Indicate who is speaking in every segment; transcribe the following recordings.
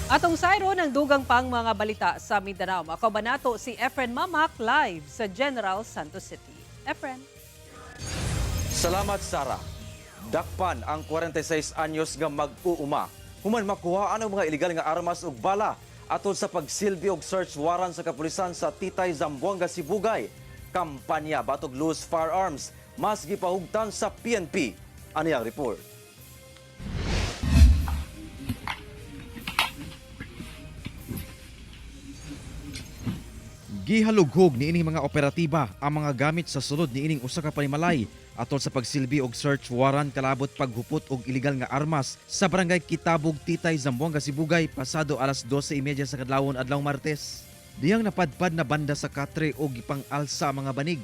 Speaker 1: Atong sayro ng dugang pang mga balita sa Mindanao. Makabanato si Efren Mamak live sa General Santos City. Efren.
Speaker 2: Salamat, Sara. Dakpan ang 46 anyos nga mag-uuma. Human makuha ang mga iligal nga armas ug bala atol sa pagsilbi og search warrant sa kapulisan sa Titay, Zamboanga, Sibugay. Kampanya batog loose firearms mas gipahugtan sa PNP. Ani ang report.
Speaker 3: Gihalughog niining mga operatiba ang mga gamit sa sulod niining usa ka panimalay atol sa pagsilbi og search warrant kalabot paghupot og iligal nga armas sa barangay Kitabog, Titay, Zamboanga, Sibugay pasado alas 12:30 sa kadlawon adlawng Martes. Diyang napadpad na banda sa katre og gipang-alsa ang mga banig.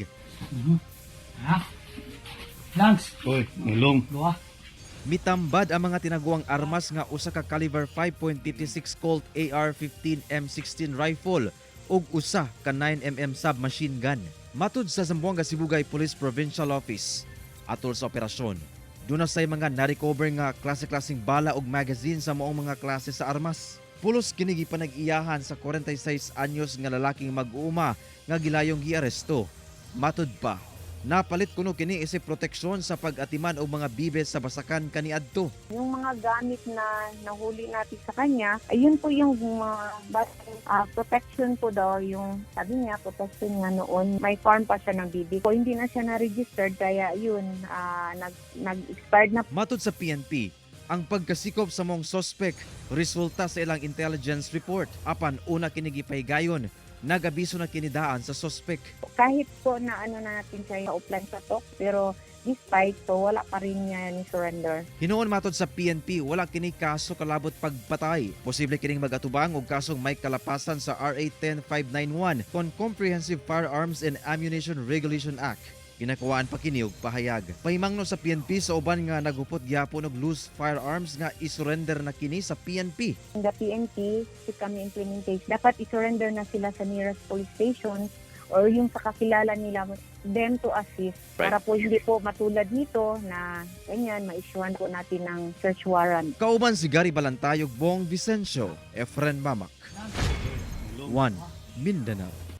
Speaker 4: Ha? Langs.
Speaker 5: Hoy, mulong.
Speaker 4: Dua.
Speaker 3: Mitambad ang mga tinaguang armas nga usa ka caliber 5.56 Colt AR-15 M16 rifle ug usa ka 9mm submachine gun. Matud sa Zamboanga Sibugay Police Provincial Office, atol sa operasyon, doon say mga na-recover nga klase-klaseng bala ug magazine sa maong mga klase sa armas. Pulos kini gipanag-iyahan sa 46 anyos nga lalaking mag-uuma nga gilayong giaresto. Matud pa, napalit kuno kini isip proteksyon sa pag-atiman og mga bibes sa basakan kaniadto.
Speaker 6: Yung mga gamit na nahuli natin sa kanya, ayun po yung protection po daw, yung sabi niya, protection nga noon. May farm pa siya ng bibi. So, hindi na siya na-registered, kaya yun, nag-expired na.
Speaker 3: Matud sa PNP, ang pagkasikop sa mong suspect resulta sa ilang intelligence report. Apan una kini gipahigayon, nagabiso na kinidaan sa suspect.
Speaker 6: Kahit po na ano natin siya yung upline sa talk, pero despite so, wala pa rin niya ni surrender.
Speaker 3: Hinuon matod sa PNP, wala kini kaso kalabot pagpatay. Posible kining magatubang og kasong may kalapasan sa RA 10591 kon Comprehensive Firearms and Ammunition Regulation Act. Ginakuwaan pa kini og pahayag. Pahimangno sa PNP sa uban nga naghupot gyapon og loose firearms nga isurrender na kini sa PNP.
Speaker 6: The PNP, kami implementation, dapat i-surrender na sila sa nearest police station or yung sa kakilala nila, them to assist. Para po hindi po matulad nito na ganyan, ma-issuean po natin ng search warrant.
Speaker 3: Kauban si Gary Balantayog, Bong Vicencio, Efren Mamak. 1. Mindanao.